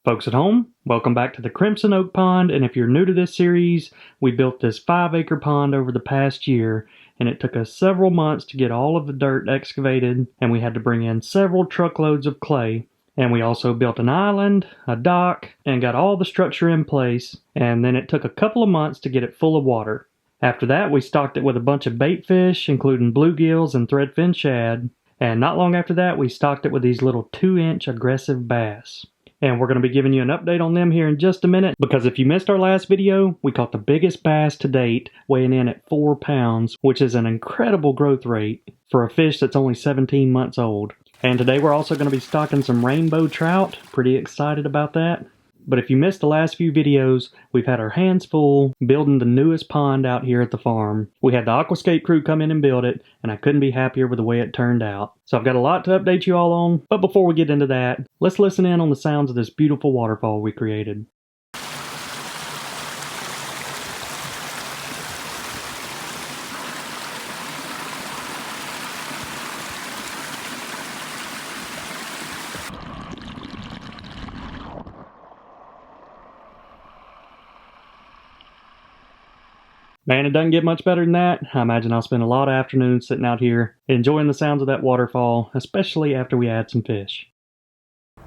Folks at home, welcome back to the Crimson Oak Pond, and if you're new to this series, we built this 5-acre pond over the past year, and it took us several months to get all of the dirt excavated, and we had to bring in several truckloads of clay. And we also built an island, a dock, and got all the structure in place, and then it took a couple of months to get it full of water. After that, we stocked it with a bunch of bait fish, including bluegills and threadfin shad, and not long after that, we stocked it with these little 2-inch aggressive bass. And we're going to be giving you an update on them here in just a minute, because if you missed our last video, we caught the biggest bass to date, weighing in at 4 pounds, which is an incredible growth rate for a fish that's only 17 months old. And today we're also going to be stocking some rainbow trout. Pretty excited about that. But if you missed the last few videos, we've had our hands full building the newest pond out here at the farm. We had the Aquascape crew come in and build it, and I couldn't be happier with the way it turned out. So I've got a lot to update you all on, but before we get into that, let's listen in on the sounds of this beautiful waterfall we created. Man, it doesn't get much better than that. I imagine I'll spend a lot of afternoons sitting out here enjoying the sounds of that waterfall, especially after we add some fish.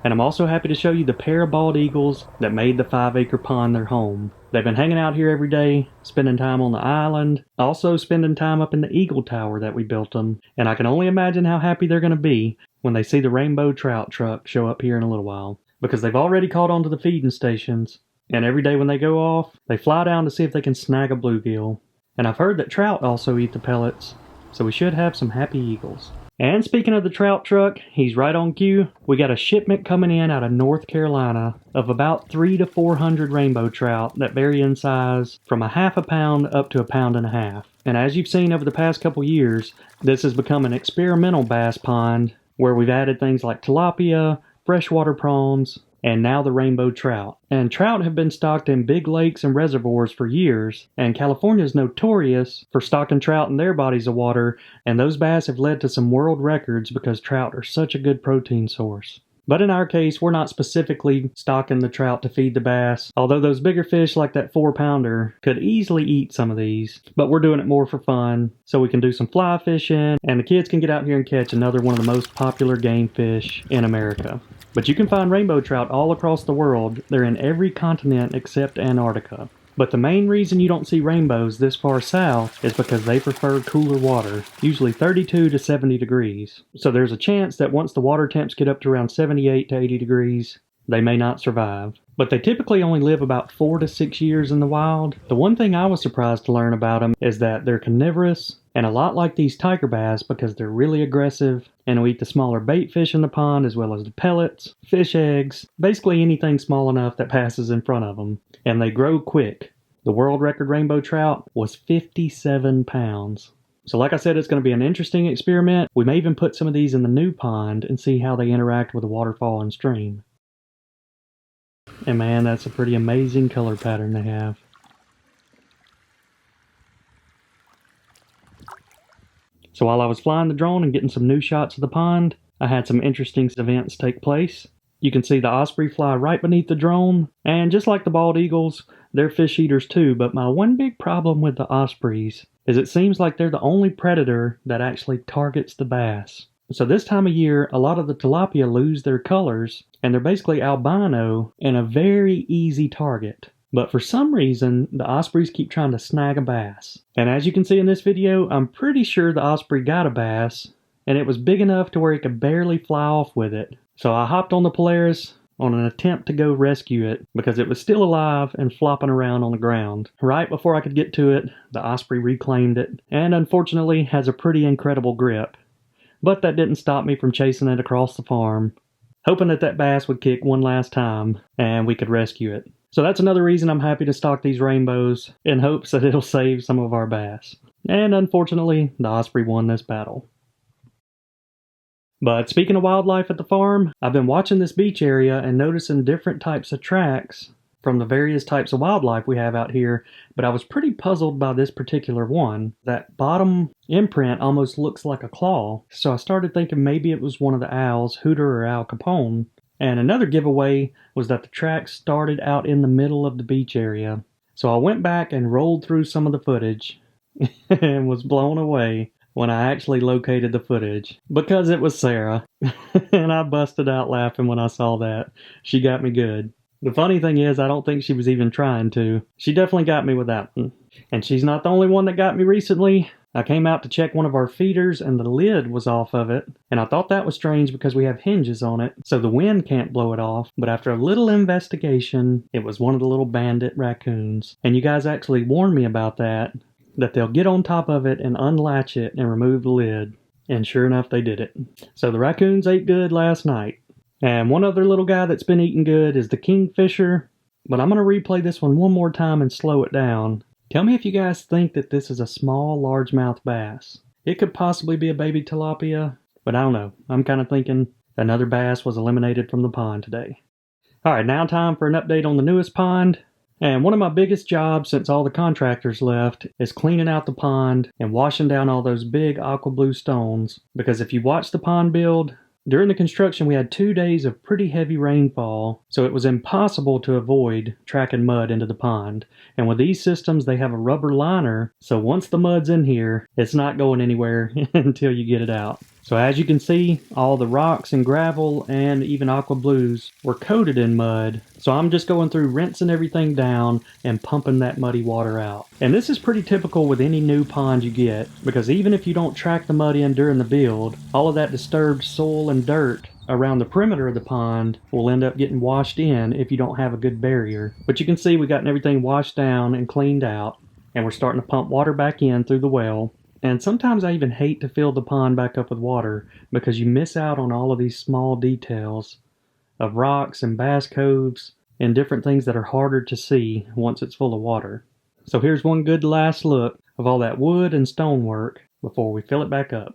And I'm also happy to show you the pair of bald eagles that made the 5-acre pond their home. They've been hanging out here every day, spending time on the island, also spending time up in the eagle tower that we built them, and I can only imagine how happy they're going to be when they see the rainbow trout truck show up here in a little while, because they've already caught on to the feeding stations. And every day when they go off, they fly down to see if they can snag a bluegill. And I've heard that trout also eat the pellets, so we should have some happy eagles. And speaking of the trout truck, he's right on cue. We got a shipment coming in out of North Carolina of about 300 to 400 rainbow trout that vary in size from a half a pound up to 1.5 pounds. And as you've seen over the past couple years, this has become an experimental bass pond where we've added things like tilapia, freshwater prawns, and now the rainbow trout. And trout have been stocked in big lakes and reservoirs for years, and California is notorious for stocking trout in their bodies of water, and those bass have led to some world records because trout are such a good protein source. But in our case, we're not specifically stocking the trout to feed the bass, although those bigger fish like that 4-pounder could easily eat some of these. But we're doing it more for fun, so we can do some fly fishing, and the kids can get out here and catch another one of the most popular game fish in America. But you can find rainbow trout all across the world. They're in every continent except Antarctica. But the main reason you don't see rainbows this far south is because they prefer cooler water, usually 32 to 70 degrees. So there's a chance that once the water temps get up to around 78 to 80 degrees, they may not survive. But they typically only live about 4 to 6 years in the wild. The one thing I was surprised to learn about them is that they're carnivorous and a lot like these tiger bass because they're really aggressive and will eat the smaller bait fish in the pond as well as the pellets, fish eggs, basically anything small enough that passes in front of them. And they grow quick. The world record rainbow trout was 57 pounds. So like I said, it's going to be an interesting experiment. We may even put some of these in the new pond and see how they interact with the waterfall and stream. And man, that's a pretty amazing color pattern they have. So while I was flying the drone and getting some new shots of the pond, I had some interesting events take place. You can see the osprey fly right beneath the drone, and just like the bald eagles, they're fish eaters too, but my one big problem with the ospreys is it seems like they're the only predator that actually targets the bass. So this time of year, a lot of the tilapia lose their colors, and they're basically albino and a very easy target. But for some reason, the ospreys keep trying to snag a bass. And as you can see in this video, I'm pretty sure the osprey got a bass, and it was big enough to where he could barely fly off with it. So I hopped on the Polaris on an attempt to go rescue it because it was still alive and flopping around on the ground. Right before I could get to it, the osprey reclaimed it, and unfortunately has a pretty incredible grip. But that didn't stop me from chasing it across the farm, hoping that bass would kick one last time and we could rescue it. So that's another reason I'm happy to stock these rainbows in hopes that it'll save some of our bass. And unfortunately, the osprey won this battle. But speaking of wildlife at the farm, I've been watching this beach area and noticing different types of tracks from the various types of wildlife we have out here, but I was pretty puzzled by this particular one. That bottom imprint almost looks like a claw, so I started thinking maybe it was one of the owls, Hooter or Al Capone. And another giveaway was that the track started out in the middle of the beach area. So I went back and rolled through some of the footage and was blown away when I actually located the footage because it was Sarah. And I busted out laughing when I saw that. She got me good. The funny thing is, I don't think she was even trying to. She definitely got me with that one. And she's not the only one that got me recently. I came out to check one of our feeders and the lid was off of it. And I thought that was strange because we have hinges on it, so the wind can't blow it off. But after a little investigation, it was one of the little bandit raccoons. And you guys actually warned me about that they'll get on top of it and unlatch it and remove the lid. And sure enough, they did it. So the raccoons ate good last night. And one other little guy that's been eating good is the kingfisher. But I'm going to replay this one more time and slow it down. Tell me if you guys think that this is a small largemouth bass. It could possibly be a baby tilapia, but I don't know. I'm kind of thinking another bass was eliminated from the pond today. Alright, now time for an update on the newest pond. And one of my biggest jobs since all the contractors left is cleaning out the pond and washing down all those big aqua blue stones. Because if you watch the pond build, during the construction we had 2 days of pretty heavy rainfall, so it was impossible to avoid tracking mud into the pond. And with these systems they have a rubber liner, so once the mud's in here, it's not going anywhere until you get it out. So as you can see, all the rocks and gravel and even aqua blues were coated in mud. So I'm just going through rinsing everything down and pumping that muddy water out. And this is pretty typical with any new pond you get, because even if you don't track the mud in during the build, all of that disturbed soil and dirt around the perimeter of the pond will end up getting washed in if you don't have a good barrier. But you can see we gotten everything washed down and cleaned out, and we're starting to pump water back in through the well. And sometimes I even hate to fill the pond back up with water because you miss out on all of these small details of rocks and bass coves and different things that are harder to see once it's full of water. So here's one good last look of all that wood and stonework before we fill it back up.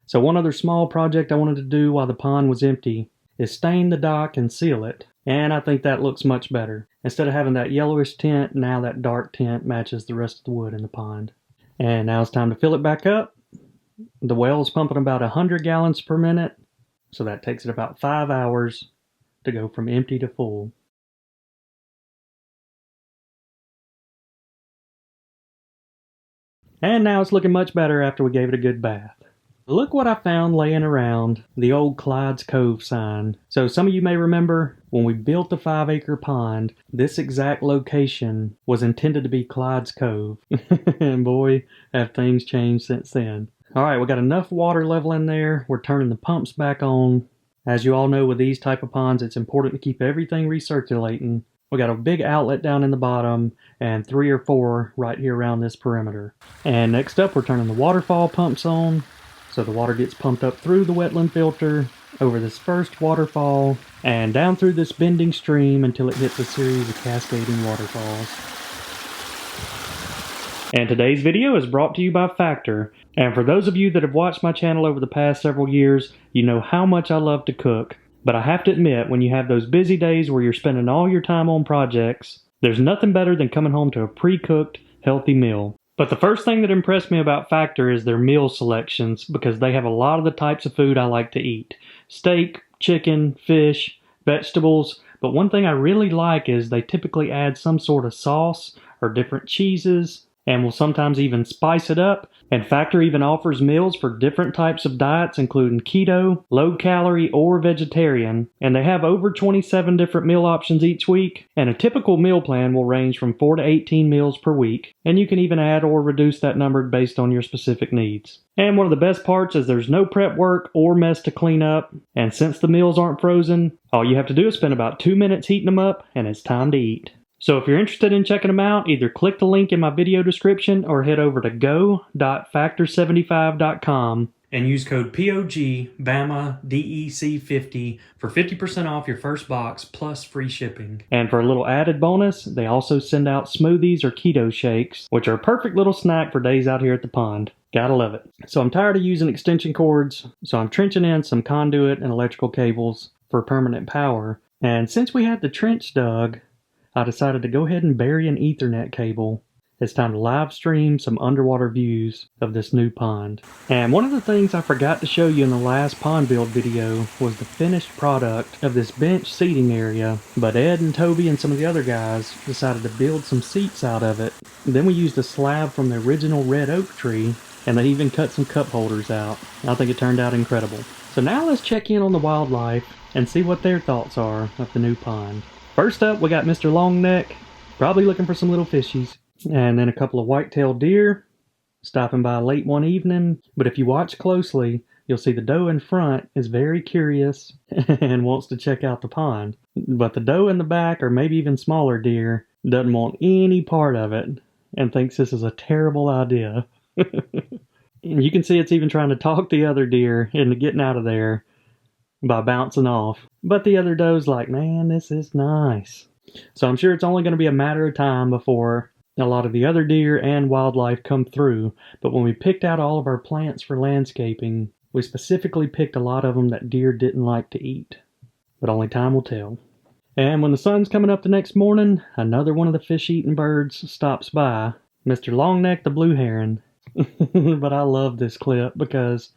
So one other small project I wanted to do while the pond was empty is stain the dock and seal it. And I think that looks much better. Instead of having that yellowish tint, now that dark tint matches the rest of the wood in the pond. And now it's time to fill it back up. The well is pumping about 100 gallons per minute, so that takes it about 5 hours to go from empty to full. And now it's looking much better after we gave it a good bath. Look what I found laying around, the old Clyde's Cove sign. So some of you may remember when we built the 5-acre pond, this exact location was intended to be Clyde's Cove. And boy, have things changed since then. Alright, we got enough water level in there. We're turning the pumps back on. As you all know, with these type of ponds, it's important to keep everything recirculating. We got a big outlet down in the bottom and 3 or 4 right here around this perimeter. And next up, we're turning the waterfall pumps on. So the water gets pumped up through the wetland filter, over this first waterfall, and down through this bending stream until it hits a series of cascading waterfalls. And today's video is brought to you by Factor. And for those of you that have watched my channel over the past several years, you know how much I love to cook. But I have to admit, when you have those busy days where you're spending all your time on projects, there's nothing better than coming home to a pre-cooked, healthy meal. But the first thing that impressed me about Factor is their meal selections, because they have a lot of the types of food I like to eat. Steak, chicken, fish, vegetables. But one thing I really like is they typically add some sort of sauce or different cheeses, and will sometimes even spice it up. And Factor even offers meals for different types of diets, including keto, low calorie, or vegetarian. And they have over 27 different meal options each week. And a typical meal plan will range from 4 to 18 meals per week. And you can even add or reduce that number based on your specific needs. And one of the best parts is there's no prep work or mess to clean up. And since the meals aren't frozen, all you have to do is spend about 2 minutes heating them up, and it's time to eat. So if you're interested in checking them out, either click the link in my video description or head over to go.factor75.com and use code POGBAMADEC50 for 50% off your first box plus free shipping. And for a little added bonus, they also send out smoothies or keto shakes, which are a perfect little snack for days out here at the pond. Gotta love it. So I'm tired of using extension cords, so I'm trenching in some conduit and electrical cables for permanent power. And since we had the trench dug, I decided to go ahead and bury an Ethernet cable it's time to live stream some underwater views of this new pond. And one of the things I forgot to show you in the last pond build video was the finished product of this bench seating area, but Ed and Toby and some of the other guys decided to build some seats out of it. Then we used a slab from the original red oak tree, and they even cut some cup holders out. I think it turned out incredible. So now let's check in on the wildlife and see what their thoughts are of the new pond. First up, we got Mr. Longneck, probably looking for some little fishies. And then a couple of white-tailed deer, stopping by late one evening. But if you watch closely, you'll see the doe in front is very curious and wants to check out the pond. But the doe in the back, or maybe even smaller deer, doesn't want any part of it and thinks this is a terrible idea. And you can see it's even trying to talk the other deer into getting out of there by bouncing off. But the other doe's like, man, this is nice. So I'm sure it's only going to be a matter of time before a lot of the other deer and wildlife come through. But when we picked out all of our plants for landscaping, we specifically picked a lot of them that deer didn't like to eat. But only time will tell. And when the sun's coming up the next morning, another one of the fish-eating birds stops by, Mr. Longneck the blue heron. But I love this clip because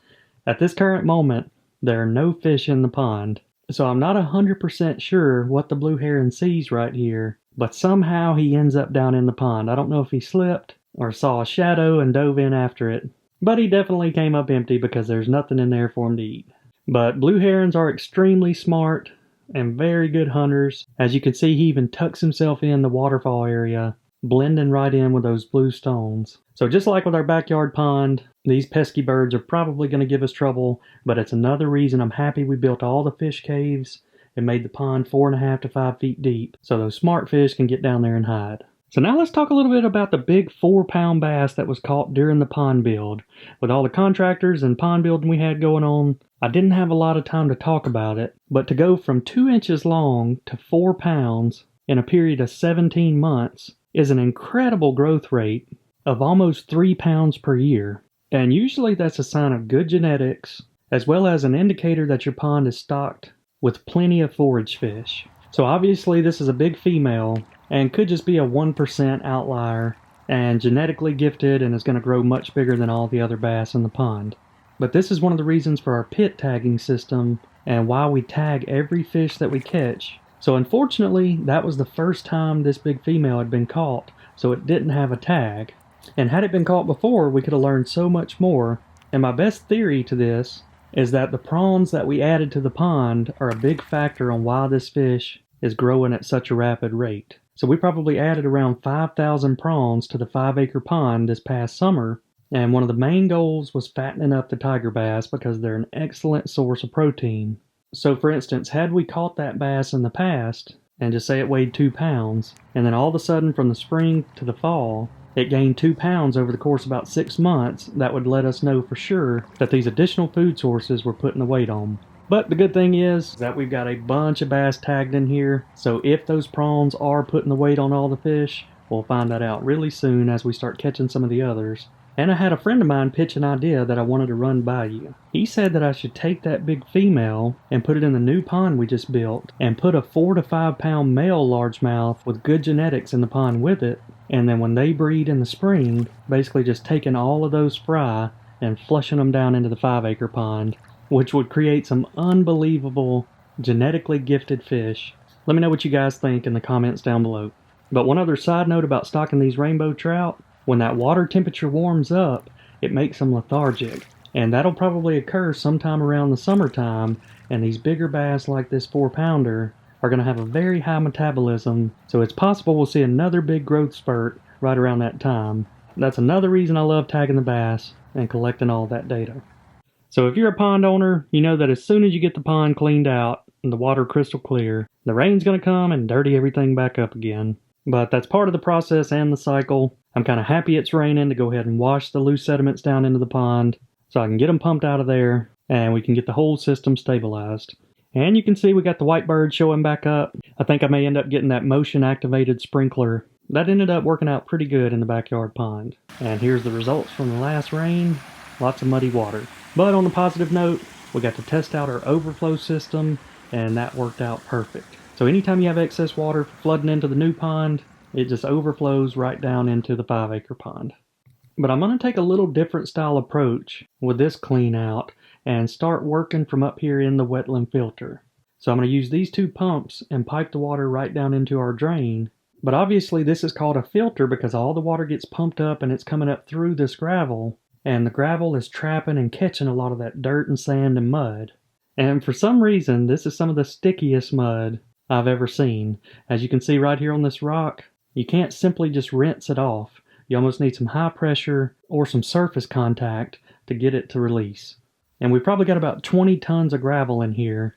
at this current moment, there are no fish in the pond. So I'm not 100% sure what the blue heron sees right here, but somehow he ends up down in the pond. I don't know if he slipped or saw a shadow and dove in after it, but he definitely came up empty because there's nothing in there for him to eat. But blue herons are extremely smart and very good hunters. As you can see, he even tucks himself in the waterfall area, blending right in with those blue stones. So just like with our backyard pond, these pesky birds are probably going to give us trouble, but it's another reason I'm happy we built all the fish caves and made the pond 4.5 to 5 feet deep so those smart fish can get down there and hide. So now let's talk a little bit about the big 4-pound bass that was caught during the pond build. With all the contractors and pond building we had going on, I didn't have a lot of time to talk about it, but to go from 2 inches long to 4 pounds in a period of 17 months is an incredible growth rate of almost 3 pounds per year. And usually that's a sign of good genetics, as well as an indicator that your pond is stocked with plenty of forage fish. So obviously this is a big female and could just be a 1% outlier and genetically gifted and is going to grow much bigger than all the other bass in the pond. But this is one of the reasons for our pit tagging system and why we tag every fish that we catch. So unfortunately, that was the first time this big female had been caught, so it didn't have a tag. And had it been caught before, we could have learned so much more. And my best theory to this is that the prawns that we added to the pond are a big factor on why this fish is growing at such a rapid rate. So we probably added around 5,000 prawns to the 5-acre pond this past summer, and one of the main goals was fattening up the tiger bass because they're an excellent source of protein. So for instance, had we caught that bass in the past, and just say it weighed 2 pounds, and then all of a sudden from the spring to the fall, it gained 2 pounds over the course of about 6 months, that would let us know for sure that these additional food sources were putting the weight on. But the good thing is that we've got a bunch of bass tagged in here, so if those prawns are putting the weight on all the fish, we'll find that out really soon as we start catching some of the others. And I had a friend of mine pitch an idea that I wanted to run by you. He said that I should take that big female and put it in the new pond we just built and put a 4 to 5 pound male largemouth with good genetics in the pond with it, and then when they breed in the spring, basically just taking all of those fry and flushing them down into the 5-acre pond, which would create some unbelievable genetically gifted fish. Let me know what you guys think in the comments down below. But one other side note about stocking these rainbow trout, when that water temperature warms up, it makes them lethargic. And that'll probably occur sometime around the summertime, and these bigger bass like this 4-pounder are going to have a very high metabolism, so it's possible we'll see another big growth spurt right around that time. That's another reason I love tagging the bass and collecting all that data. So if you're a pond owner, you know that as soon as you get the pond cleaned out and the water crystal clear, the rain's going to come and dirty everything back up again. But that's part of the process and the cycle. I'm kind of happy it's raining to go ahead and wash the loose sediments down into the pond so I can get them pumped out of there and we can get the whole system stabilized. And you can see we got the white bird showing back up. I think I may end up getting that motion activated sprinkler. That ended up working out pretty good in the backyard pond. And here's the results from the last rain. Lots of muddy water. But on the positive note, we got to test out our overflow system and that worked out perfect. So anytime you have excess water flooding into the new pond, It just overflows right down into the 5-acre pond. But I'm going to take a little different style approach with this clean out and start working from up here in the wetland filter. So I'm going to use these two pumps and pipe the water right down into our drain. But obviously this is called a filter because all the water gets pumped up and it's coming up through this gravel. And the gravel is trapping and catching a lot of that dirt and sand and mud. And for some reason, this is some of the stickiest mud I've ever seen. As you can see right here on this rock, you can't simply just rinse it off. You almost need some high pressure or some surface contact to get it to release. And we've probably got about 20 tons of gravel in here.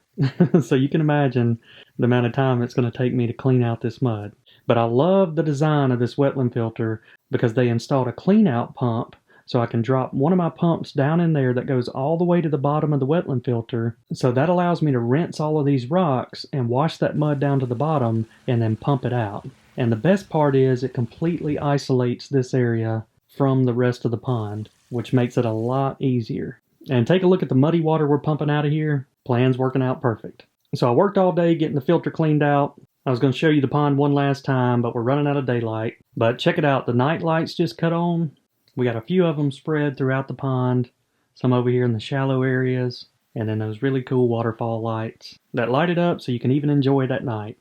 So you can imagine the amount of time it's going to take me to clean out this mud. But I love the design of this wetland filter because they installed a clean out pump, so I can drop one of my pumps down in there that goes all the way to the bottom of the wetland filter. So that allows me to rinse all of these rocks and wash that mud down to the bottom and then pump it out. And the best part is it completely isolates this area from the rest of the pond, which makes it a lot easier. And take a look at the muddy water we're pumping out of here. Plan's working out perfect. So I worked all day getting the filter cleaned out. I was going to show you the pond one last time, but we're running out of daylight. But check it out, the night lights just cut on. We got a few of them spread throughout the pond, some over here in the shallow areas, and then those really cool waterfall lights that light it up so you can even enjoy it at night.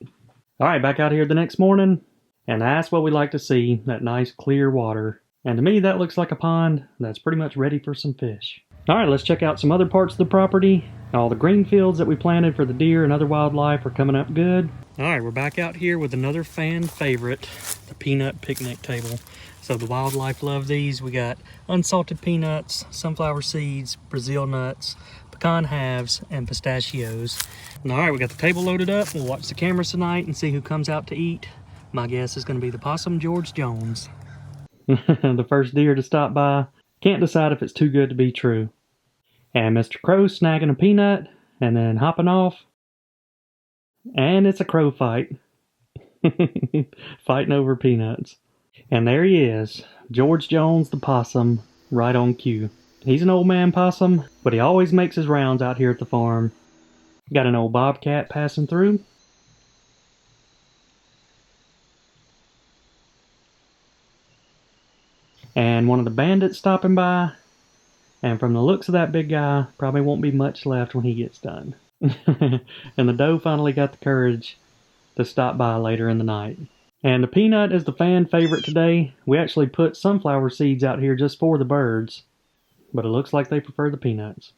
Alright, back out here the next morning, and that's what we like to see, that nice clear water. And to me that looks like a pond that's pretty much ready for some fish. Alright, let's check out some other parts of the property. All the green fields that we planted for the deer and other wildlife are coming up good. Alright, we're back out here with another fan favorite, the peanut picnic table. So the wildlife love these. We got unsalted peanuts, sunflower seeds, Brazil nuts, pecan halves, and pistachios. Alright, we got the table loaded up. We'll watch the cameras tonight and see who comes out to eat. My guess is going to be the possum George Jones. The first deer to stop by. Can't decide if it's too good to be true. And Mr. Crow snagging a peanut and then hopping off. And it's a crow fight. Fighting over peanuts. And there he is, George Jones the possum, right on cue. He's an old man possum, but he always makes his rounds out here at the farm. Got an old bobcat passing through. And one of the bandits stopping by. And from the looks of that big guy, probably won't be much left when he gets done. And the doe finally got the courage to stop by later in the night. And the peanut is the fan favorite today. We actually put sunflower seeds out here just for the birds, but it looks like they prefer the peanuts.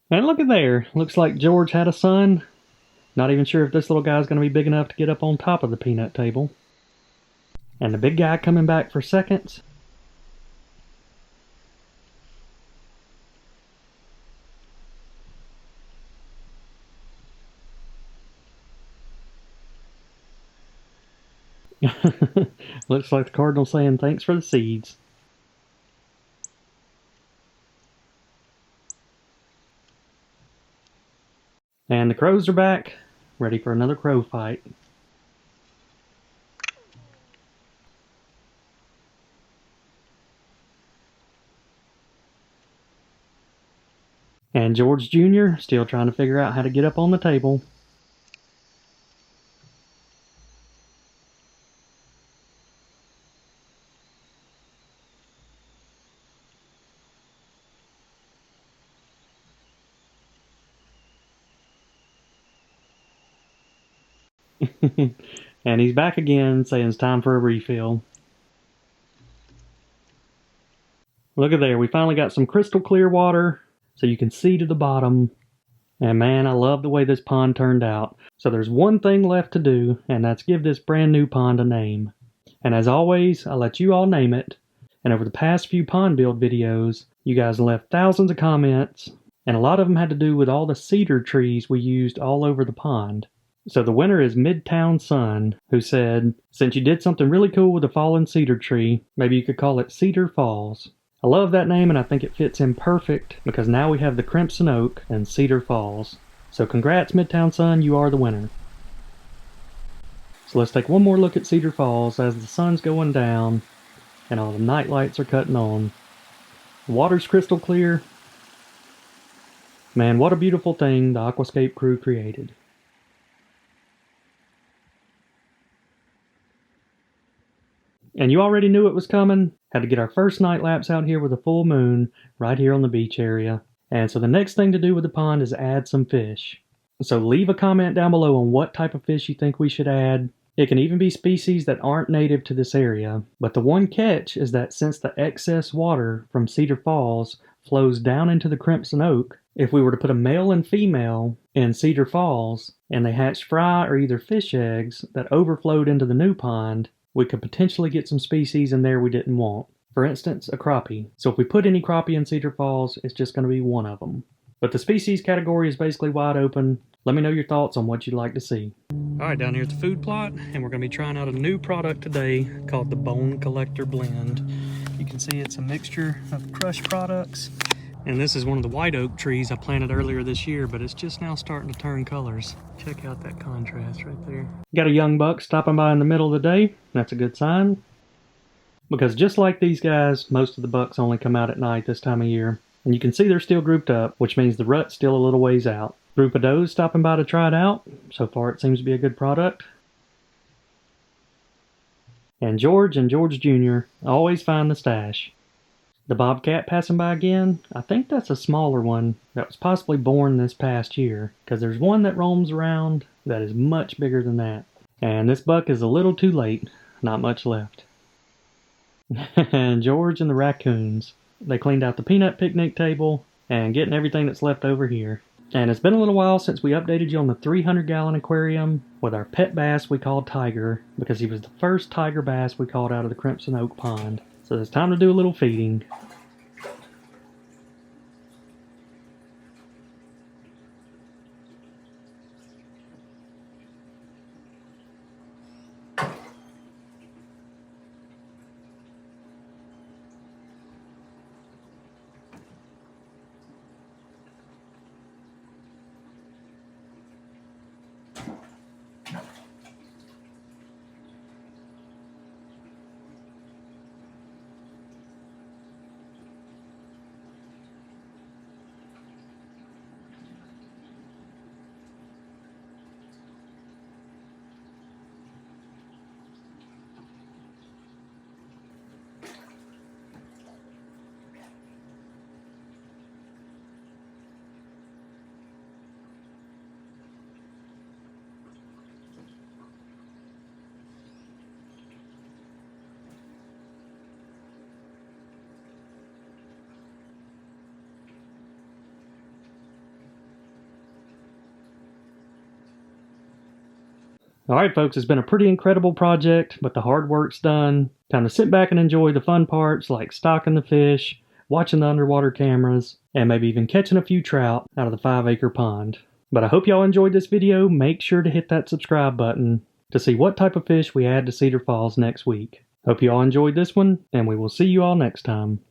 And look at there. Looks like George had a son. Not even sure if this little guy's going to be big enough to get up on top of the peanut table. And the big guy coming back for seconds. Looks like the cardinal saying thanks for the seeds. And the crows are back, ready for another crow fight. And George Jr. still trying to figure out how to get up on the table. And he's back again, saying it's time for a refill. Look at there, we finally got some crystal clear water, so you can see to the bottom. And man, I love the way this pond turned out. So there's one thing left to do, and that's give this brand new pond a name. And as always, I let you all name it. And over the past few pond build videos, you guys left thousands of comments, and a lot of them had to do with all the cedar trees we used all over the pond. So the winner is Midtown Sun, who said, since you did something really cool with a fallen cedar tree, maybe you could call it Cedar Falls. I love that name and I think it fits in perfect because now we have the Crimson Oak and Cedar Falls. So congrats Midtown Sun, you are the winner. So let's take one more look at Cedar Falls as the sun's going down and all the night lights are cutting on. The water's crystal clear. Man, what a beautiful thing the Aquascape crew created. And you already knew it was coming. Had to get our first night lapse out here with a full moon right here on the beach area. And so the next thing to do with the pond is add some fish. So leave a comment down below on what type of fish you think we should add. It can even be species that aren't native to this area. But the one catch is that since the excess water from Cedar Falls flows down into the Crimson Oak, if we were to put a male and female in Cedar Falls and they hatched fry or either fish eggs that overflowed into the new pond, we could potentially get some species in there we didn't want. For instance, a crappie. So if we put any crappie in Cedar Falls, it's just going to be one of them. But the species category is basically wide open. Let me know your thoughts on what you'd like to see. Alright, down here at the food plot, and we're going to be trying out a new product today called the Bone Collector Blend. You can see it's a mixture of crushed products. And this is one of the white oak trees I planted earlier this year, but it's just now starting to turn colors. Check out that contrast right there. Got a young buck stopping by in the middle of the day. That's a good sign. Because just like these guys, most of the bucks only come out at night this time of year. And you can see they're still grouped up, which means the rut's still a little ways out. Group of does stopping by to try it out. So far it seems to be a good product. And George Jr. always find the stash. The bobcat passing by again, I think that's a smaller one that was possibly born this past year, because there's one that roams around that is much bigger than that. And this buck is a little too late, not much left. And George and the raccoons, they cleaned out the peanut picnic table and getting everything that's left over here. And it's been a little while since we updated you on the 300-gallon aquarium with our pet bass we called Tiger, because he was the first tiger bass we caught out of the Crimson Oak Pond. So it's time to do a little feeding. Alright folks, it's been a pretty incredible project, but the hard work's done. Time to sit back and enjoy the fun parts like stocking the fish, watching the underwater cameras, and maybe even catching a few trout out of the 5-acre pond. But I hope y'all enjoyed this video. Make sure to hit that subscribe button to see what type of fish we add to Cedar Falls next week. Hope you all enjoyed this one, and we will see you all next time.